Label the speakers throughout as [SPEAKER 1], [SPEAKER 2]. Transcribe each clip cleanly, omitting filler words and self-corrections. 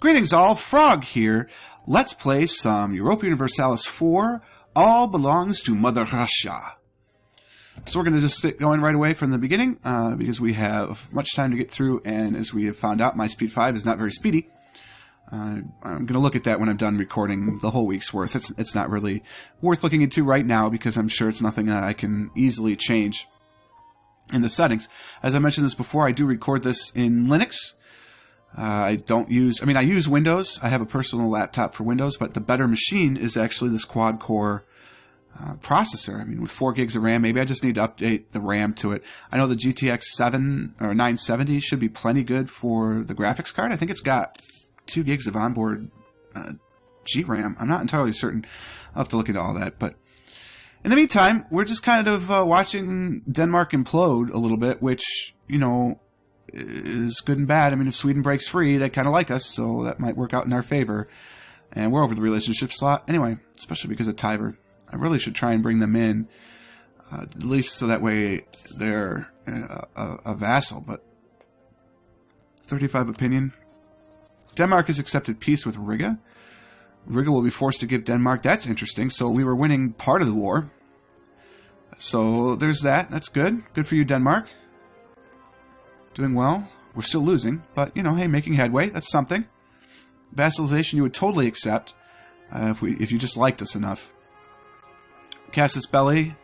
[SPEAKER 1] Greetings all, Frog here. Let's play some Europa Universalis 4, All Belongs to Mother Russia. So we're going to just get going right away from the beginning, because we have much time to get through, and as we have found out, my speed 5 is not very speedy. I'm going to look at that when I'm done recording the whole week's worth. It's not really worth looking into right now, because I'm sure it's nothing that I can easily change in the settings. As I mentioned this before, I do record this in Linux. I use Windows. I have a personal laptop for Windows, but the better machine is actually this quad-core processor. I mean, with 4 gigs of RAM, maybe I just need to update the RAM to it. I know the GTX 7 or 970 should be plenty good for the graphics card. I think it's got 2 gigs of onboard GRAM. I'm not entirely certain. I'll have to look into all that. But in the meantime, we're just kind of watching Denmark implode a little bit, which, you know, is good and bad. I mean, if Sweden breaks free, they kind of like us, so that might work out in our favor. And we're over the relationship slot anyway, especially because of Tiber. I really should try and bring them in, at least so that way they're a vassal. But 35 opinion. Denmark has accepted peace with Riga. Riga will be forced to give Denmark. That's interesting. So we were winning part of the war. So there's that. That's good. Good for you, Denmark. Doing well. We're still losing, but, you know, hey, making headway. That's something. Vassalization you would totally accept if you just liked us enough. Casus Belli,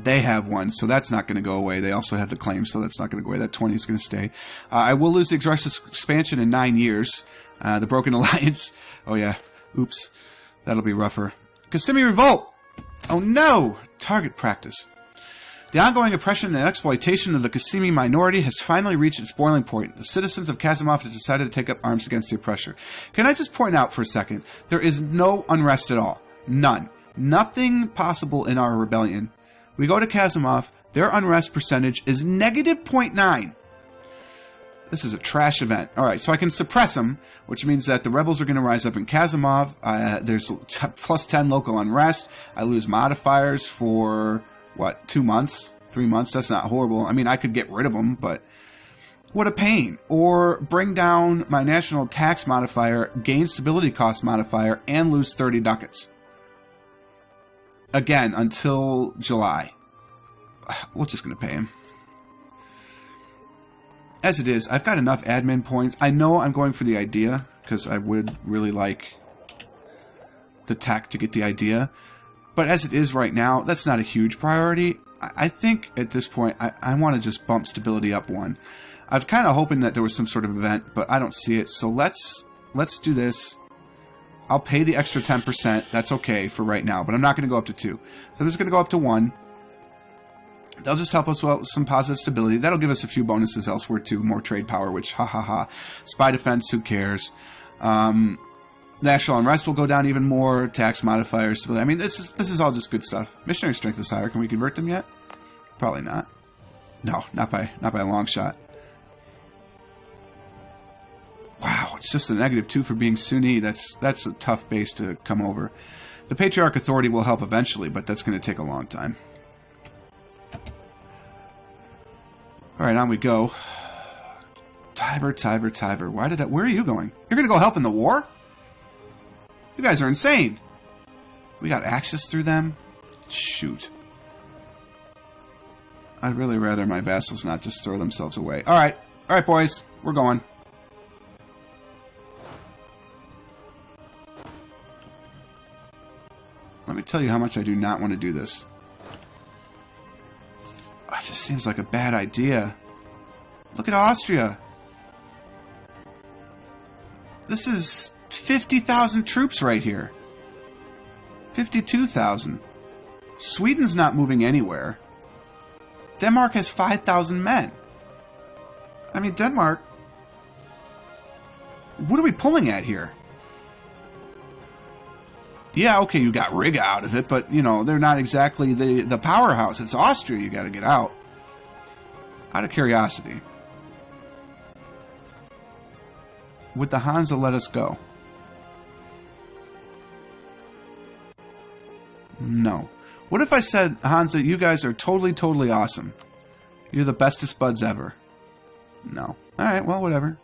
[SPEAKER 1] they have one, so that's not going to go away. They also have the claim, so that's not going to go away. That 20 is going to stay. I will lose the Exarchus expansion in 9 years. The Broken Alliance. Oh, yeah. Oops. That'll be rougher. Kissimmee Revolt! Oh, no! Target practice. The ongoing oppression and exploitation of the Kissimmee minority has finally reached its boiling point. The citizens of Kazimov have decided to take up arms against the oppressor. Can I just point out for a second, there is no unrest at all. None. Nothing possible in our rebellion. We go to Kazimov, their unrest percentage is negative 0.9. This is a trash event. Alright, so I can suppress them, which means that the rebels are going to rise up in Kazimov. There's plus 10 local unrest. I lose modifiers for... what, 2 months? 3 months? That's not horrible. I mean, I could get rid of them, but what a pain. Or bring down my national tax modifier, gain stability cost modifier, and lose 30 ducats. Again, until July. We're just going to pay him. As it is, I've got enough admin points. I know I'm going for the idea, because I would really like the tech to get the idea. But as it is right now, that's not a huge priority. I think at this point, I want to just bump stability up 1. I was kind of hoping that there was some sort of event, but I don't see it. So let's do this. I'll pay the extra 10%. That's okay for right now, but I'm not going to go up to 2. So I'm just going to go up to 1. They'll just help us with some positive stability. That'll give us a few bonuses elsewhere too. More trade power, which, ha ha ha. Spy defense, who cares? National unrest will go down even more. Tax modifiers. I mean, this is all just good stuff. Missionary strength is higher. Can we convert them yet? Probably not. No, not by a long shot. Wow, it's just a -2 for being Sunni. That's a tough base to come over. The Patriarch Authority will help eventually, but that's going to take a long time. All right, on we go. Tiber. Where are you going? You're going to go help in the war? You guys are insane. We got access through them? Shoot. I'd really rather my vassals not just throw themselves away. Alright, boys. We're going. Let me tell you how much I do not want to do this. It just seems like a bad idea. Look at Austria. This is 50,000 troops right here. 52,000. Sweden's not moving anywhere. Denmark has 5,000 men. I mean, Denmark... what are we pulling at here? Yeah, okay, you got Riga out of it, but, you know, they're not exactly the powerhouse. It's Austria you got to get out. Out of curiosity. Would the Hansa let us go? No. What if I said, Hansa, you guys are totally awesome. You're the bestest buds ever. No. Alright, well, whatever.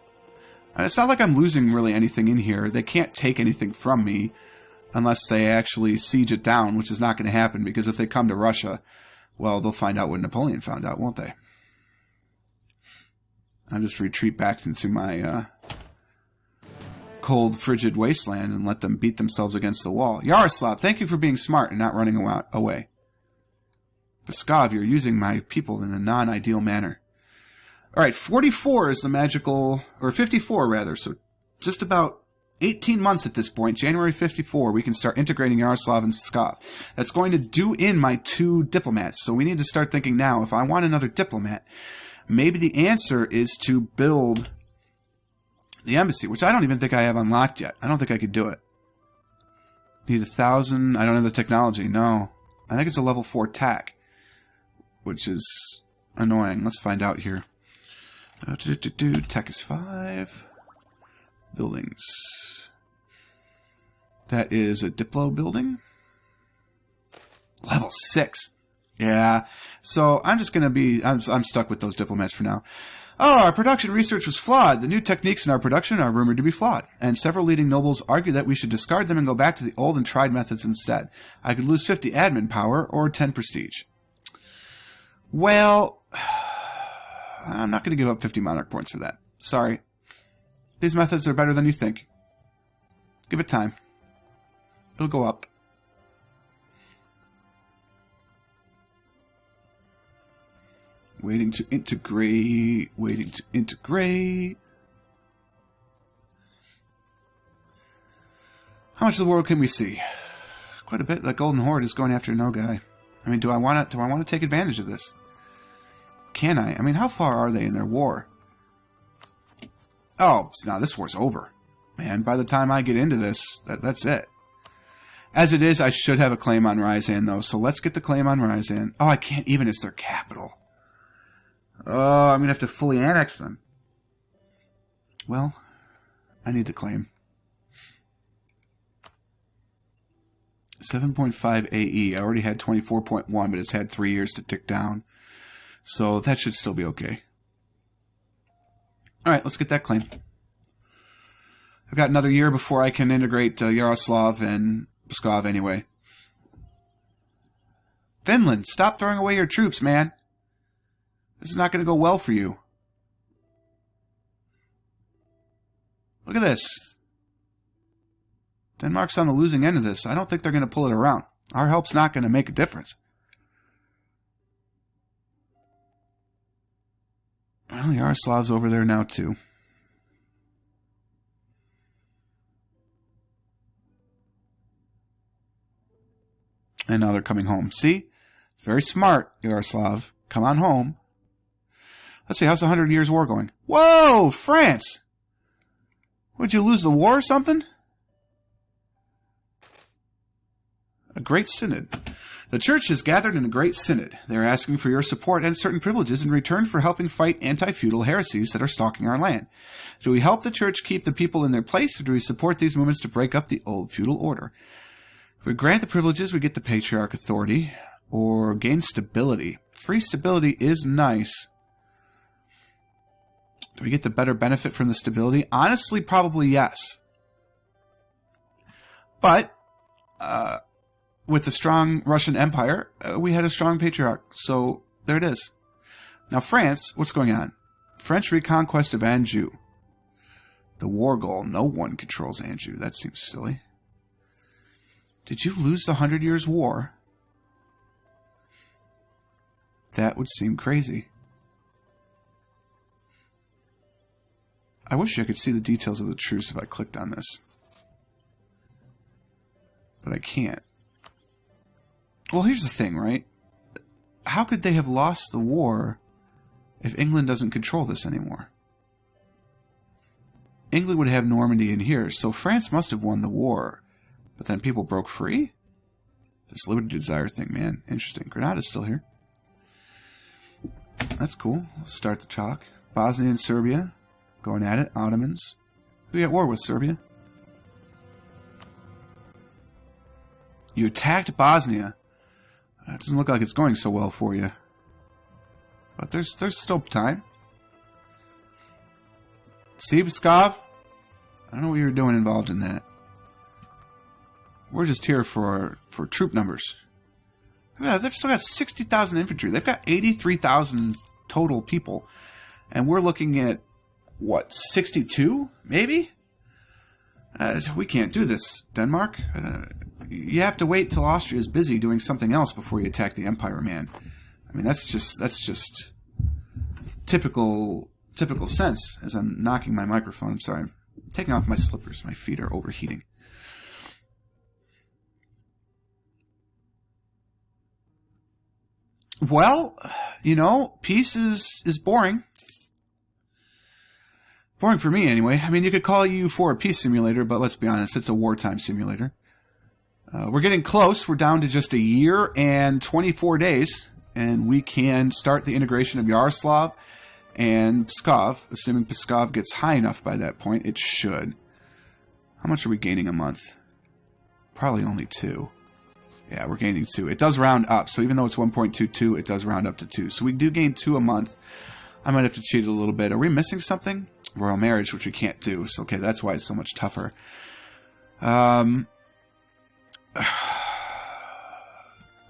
[SPEAKER 1] And it's not like I'm losing really anything in here. They can't take anything from me unless they actually siege it down, which is not going to happen, because if they come to Russia, well, they'll find out what Napoleon found out, won't they? I'll just retreat back into my cold, frigid wasteland and let them beat themselves against the wall. Yaroslav, thank you for being smart and not running away. Pskov, you're using my people in a non-ideal manner. Alright, 44 is the magical, or 54 rather, so just about 18 months at this point, January 54, we can start integrating Yaroslav and Pskov. That's going to do in my 2 diplomats, so we need to start thinking now, if I want another diplomat, maybe the answer is to build the embassy, which I don't even think I have unlocked yet. I don't think I could do it. Need 1,000, I don't have the technology, no. I think it's a level 4 tac, which is annoying. Let's find out here. Tech is 5. Buildings. That is a Diplo building. Level 6. Yeah. So I'm just going to be... I'm stuck with those diplomats for now. Oh, our production research was flawed. The new techniques in our production are rumored to be flawed. And several leading nobles argue that we should discard them and go back to the old and tried methods instead. I could lose 50 admin power or 10 prestige. Well... I'm not going to give up 50 monarch points for that. Sorry. These methods are better than you think. Give it time. It'll go up. Waiting to integrate. Waiting to integrate. How much of the world can we see? Quite a bit. That Golden Horde is going after no guy. I mean, do I want to take advantage of this? Can I? I mean, how far are they in their war? Oh, now this war's over. Man, by the time I get into this, that's it. As it is, I should have a claim on Ryazan, though, so let's get the claim on Ryazan. Oh, I can't even. It's their capital. Oh, I'm going to have to fully annex them. Well, I need the claim. 7.5 AE. I already had 24.1, but it's had 3 years to tick down. So that should still be okay. Alright, let's get that claim. I've got another year before I can integrate Yaroslav and Pskov anyway. Finland, stop throwing away your troops, man. This is not going to go well for you. Look at this. Denmark's on the losing end of this. I don't think they're going to pull it around. Our help's not going to make a difference. Well, Yaroslav's over there now, too. And now they're coming home. See? It's very smart, Yaroslav. Come on home. Let's see, how's the 100 Years' War going? Whoa! France! Would you lose the war or something? A great synod. The church has gathered in a great synod. They are asking for your support and certain privileges in return for helping fight anti-feudal heresies that are stalking our land. Do we help the church keep the people in their place, or do we support these movements to break up the old feudal order? If we grant the privileges, we get the patriarch authority, or gain stability. Free stability is nice. Do we get the better benefit from the stability? Honestly, probably yes. But, with the strong Russian Empire, we had a strong patriarch. So, there it is. Now, France, what's going on? French reconquest of Anjou. The war goal. No one controls Anjou. That seems silly. Did you lose the 100 Years' War? That would seem crazy. I wish I could see the details of the truce if I clicked on this. But I can't. Well, here's the thing, right? How could they have lost the war if England doesn't control this anymore? England would have Normandy in here, so France must have won the war. But then people broke free? This Liberty Desire thing, man. Interesting. Grenada's still here. That's cool. Let's start the talk. Bosnia and Serbia. Going at it. Ottomans. Who you at war with, Serbia? You attacked Bosnia. It doesn't look like it's going so well for you. But there's still time. See, Pskov? I don't know what you're doing involved in that. We're just here for troop numbers. Yeah, they've still got 60,000 infantry. They've got 83,000 total people. And we're looking at, what, 62, maybe? We can't do this, Denmark. You have to wait till Austria is busy doing something else before you attack the Empire, man. I mean, that's just typical sense. As I'm knocking my microphone, I'm sorry. I'm taking off my slippers. My feet are overheating. Well, you know, peace is boring. Boring for me, anyway. I mean, you could call EU4 a peace simulator, but let's be honest, it's a wartime simulator. We're getting close. We're down to just a year and 24 days, and we can start the integration of Yaroslav and Pskov, assuming Pskov gets high enough by that point. It should. How much are we gaining a month? Probably only 2. Yeah, we're gaining 2. It does round up, so even though it's 1.22, it does round up to 2. So we do gain 2 a month. I might have to cheat a little bit. Are we missing something? Royal marriage, which we can't do. So, okay, that's why it's so much tougher.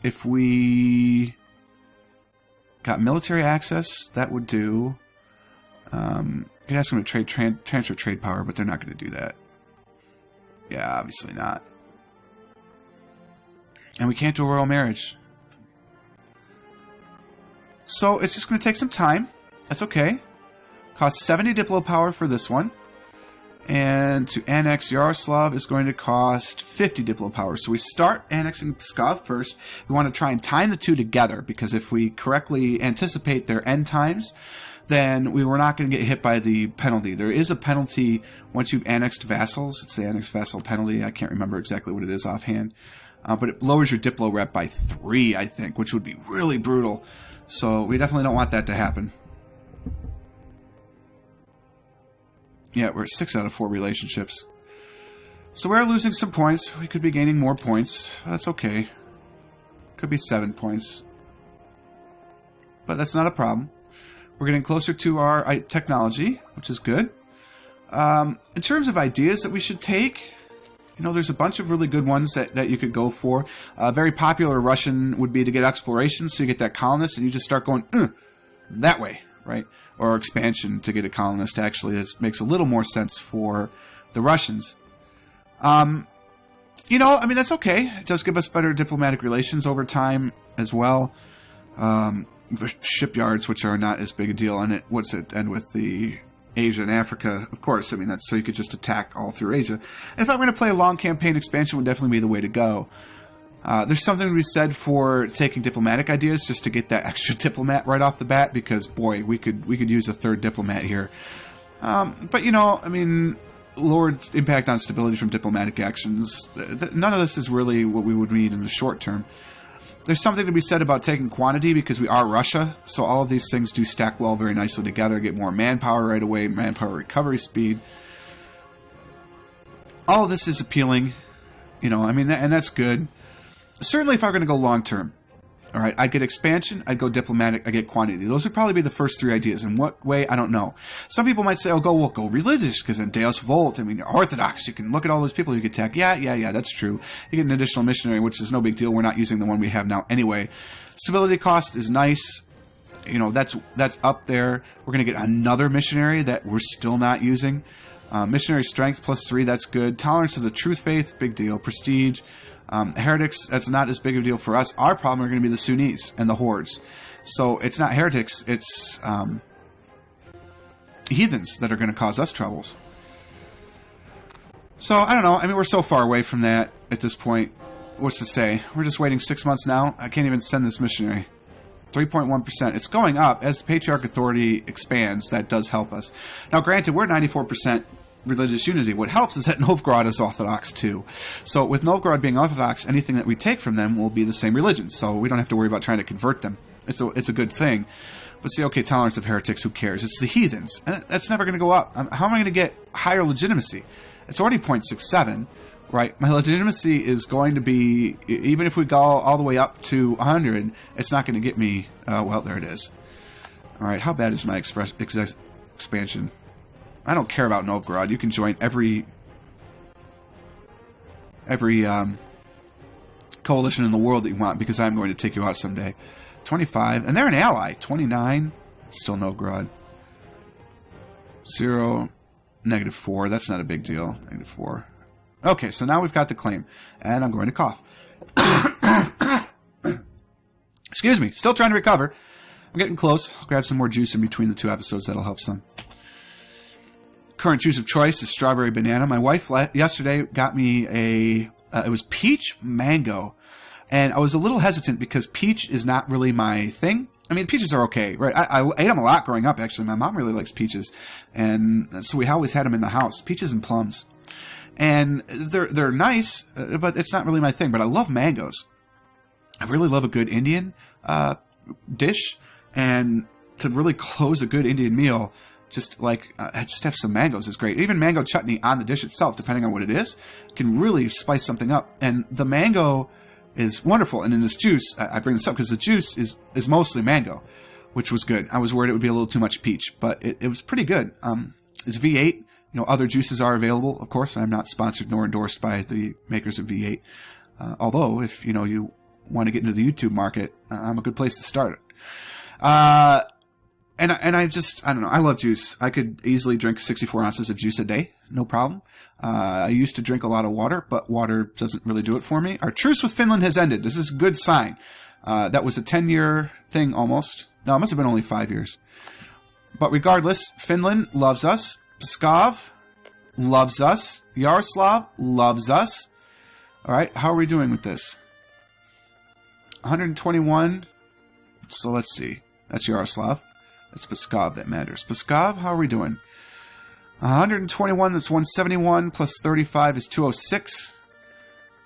[SPEAKER 1] If we got military access, that would do. You could ask them to transfer trade power, but they're not going to do that. Yeah, obviously not. And we can't do a royal marriage. So it's just going to take some time. That's okay. Costs 70 Diplo power for this one. And to annex Yaroslav is going to cost 50 Diplo power. So we start annexing Pskov first. We want to try and time the two together, because if we correctly anticipate their end times, then we were not going to get hit by the penalty. There is a penalty once you've annexed vassals. It's the annexed vassal penalty. I can't remember exactly what it is offhand. But it lowers your Diplo rep by 3, I think, which would be really brutal. So we definitely don't want that to happen. Yeah, we're at 6 out of 4 relationships. So we're losing some points. We could be gaining more points. That's okay. Could be 7 points. But that's not a problem. We're getting closer to our technology, which is good. In terms of ideas that we should take, you know, there's a bunch of really good ones that you could go for. Very popular Russian would be to get exploration, so you get that colonist, and you just start going that way, right? Or expansion to get a colonist. Actually, this makes a little more sense for the Russians. You know, I mean, that's okay. It does give us better diplomatic relations over time as well. Shipyards, which are not as big a deal, and it what's it end with the Asia and Africa, of course. I mean, that's so you could just attack all through Asia. And if I'm going to play a long campaign, expansion would definitely be the way to go. There's something to be said for taking diplomatic ideas just to get that extra diplomat right off the bat, because boy, we could use a 3rd diplomat here. But you know, I mean, lowered impact on stability from diplomatic actions. None of this is really what we would need in the short term. There's something to be said about taking quantity, because we are Russia, so all of these things do stack well very nicely together. Get more manpower right away, manpower recovery speed. All of this is appealing, you know, I mean, and that's good. Certainly if I were going to go long term, all right, I'd get expansion, I'd go diplomatic, I'd get quantity. Those would probably be the first 3 ideas. In what way, I don't know. Some people might say, oh, go religious, because then Deus Volt, I mean, you're Orthodox, you can look at all those people you could attack. Yeah, that's true. You get an additional missionary, which is no big deal. We're not using the one we have now anyway. Stability cost is nice. You know, that's up there. We're going to get another missionary that we're still not using. Missionary strength plus 3, that's good. Tolerance of the truth faith, big deal. Prestige. Heretics, that's not as big of a deal for us. Our problem are going to be the Sunnis and the hordes. So it's not heretics, it's heathens that are going to cause us troubles. So, I don't know. I mean, we're so far away from that at this point. What's to say? We're just waiting 6 months now. I can't even send this missionary. 3.1%. It's going up. As the Patriarch Authority expands, that does help us. Now, granted, we're 94% religious unity. What helps is that Novgorod is Orthodox too. So with Novgorod being Orthodox, anything that we take from them will be the same religion. So we don't have to worry about trying to convert them. It's a good thing. But see, okay, tolerance of heretics, who cares? It's the heathens. And that's never going to go up. How am I going to get higher legitimacy? It's already 0.67, right? My legitimacy is going to be, even if we go all the way up to 100, it's not going to get me, well, there it is. All right, how bad is my expansion? I don't care about Novgorod. You can join every every coalition in the world that you want, because I'm going to take you out someday. 25, and they're an ally. 29, still Novgorod. 0, -4. That's not a big deal. -4. Okay, so now we've got the claim, and I'm going to cough. Excuse me, still trying to recover. I'm getting close. I'll grab some more juice in between the 2 episodes. That'll help some. Current juice of choice is strawberry banana. My wife yesterday got me a... it was peach mango. And I was a little hesitant because peach is not really my thing. I mean, peaches are okay, right? I ate them a lot growing up, actually. My mom really likes peaches. And so we always had them in the house. Peaches and plums. And they're nice, but it's not really my thing. But I love mangoes. I really love a good Indian dish. And to really close a good Indian meal, just have some mangoes is great. Even mango chutney on the dish itself, depending on what it is, can really spice something up. And the mango is wonderful. And in this juice, I bring this up because the juice is mostly mango, which was good. I was worried it would be a little too much peach, but it was pretty good. It's V8. Other juices are available, of course. I'm not sponsored nor endorsed by the makers of V8. Although, if you want to get into the YouTube market, I'm a good place to start it. And I don't know. I love juice. I could easily drink 64 ounces of juice a day. No problem. I used to drink a lot of water, but water doesn't really do it for me. Our truce with Finland has ended. This is a good sign. That was a 10-year thing almost. No, it must have been only 5 years. But regardless, Finland loves us. Pskov loves us. Yaroslav loves us. All right, how are we doing with this? 121. So let's see. That's Yaroslav. It's Pskov that matters. Pskov, how are we doing? 121, that's 171, plus 35 is 206,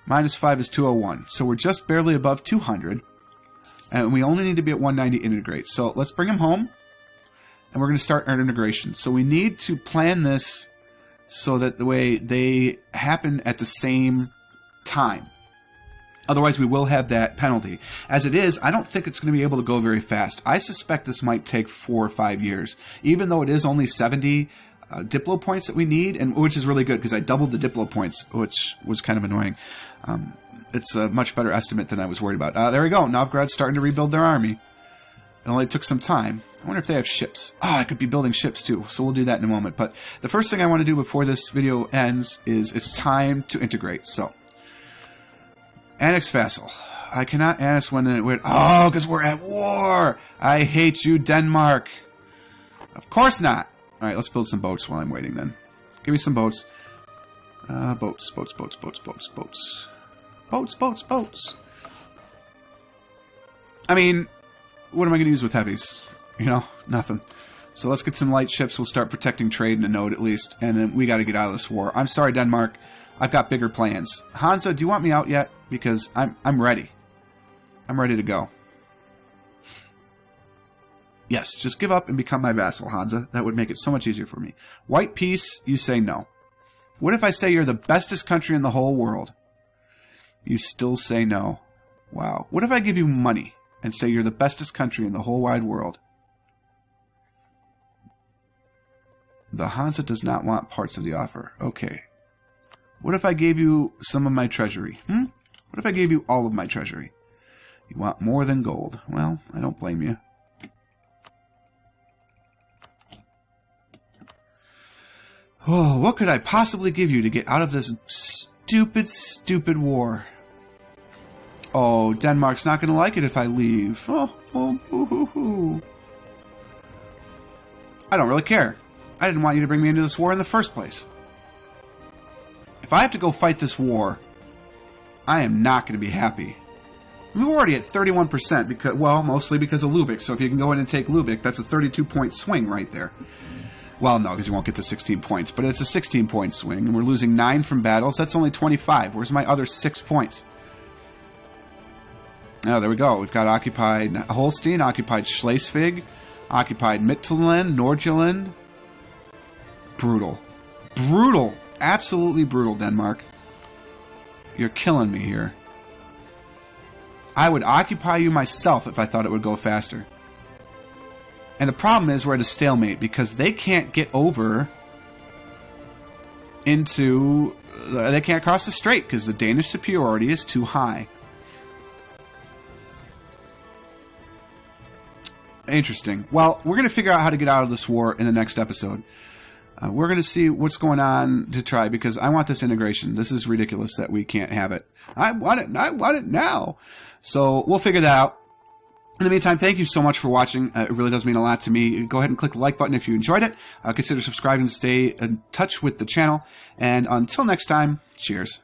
[SPEAKER 1] minus 5 is 201. So we're just barely above 200, and we only need to be at 190 integrate. So let's bring him home, and we're going to start our integration. So we need to plan this so that the way they happen at the same time. Otherwise, we will have that penalty. As it is, I don't think it's going to be able to go very fast. I suspect this might take 4 or 5 years, even though it is only 70 Diplo points that we need, and which is really good because I doubled the Diplo points, which was kind of annoying. It's a much better estimate than I was worried about. There we go. Novgorod's starting to rebuild their army. It only took some time. I wonder if they have ships. I could be building ships too, so we'll do that in a moment. But the first thing I want to do before this video ends is it's time to integrate. So, annex vassal. I cannot annex when because we're at war. I hate you, Denmark. Of course not. All right, let's build some boats while I'm waiting then. Give me some boats. Boats. I mean, what am I going to use with heavies? Nothing. So let's get some light ships. We'll start protecting trade in the node at least. And then we got to get out of this war. I'm sorry, Denmark. I've got bigger plans. Hansa, do you want me out yet? Because I'm ready. I'm ready to go. Yes, just give up and become my vassal, Hansa. That would make it so much easier for me. White peace, you say no. What if I say you're the bestest country in the whole world? You still say no. Wow. What if I give you money and say you're the bestest country in the whole wide world? The Hansa does not want parts of the offer. Okay. What if I gave you some of my treasury? What if I gave you all of my treasury? You want more than gold. Well, I don't blame you. Oh, what could I possibly give you to get out of this stupid war? Oh, Denmark's not going to like it if I leave. Oh. I don't really care. I didn't want you to bring me into this war in the first place. If I have to go fight this war, I am not going to be happy. We're already at 31% because, well, mostly because of Lubeck. So if you can go in and take Lubeck, that's a 32-point swing right there. Well, no, because you won't get to 16 points, but it's a 16-point swing, and we're losing 9 from battles. That's only 25. Where's my other 6 points? Oh, there we go. We've got occupied Holstein, occupied Schleswig, occupied Mittelland, Nordjylland. Brutal. Brutal. Absolutely brutal, Denmark. You're killing me here. I would occupy you myself if I thought it would go faster. And the problem is we're at a stalemate because they can't get over into they can't cross the strait because the Danish superiority is too high. Interesting. Well, we're going to figure out how to get out of this war in the next episode. We're going to see what's going on to try, because I want this integration. This is ridiculous that we can't have it. I want it. I want it now. So we'll figure that out. In the meantime, thank you so much for watching. It really does mean a lot to me. Go ahead and click the like button if you enjoyed it. Consider subscribing to stay in touch with the channel. And until next time, cheers.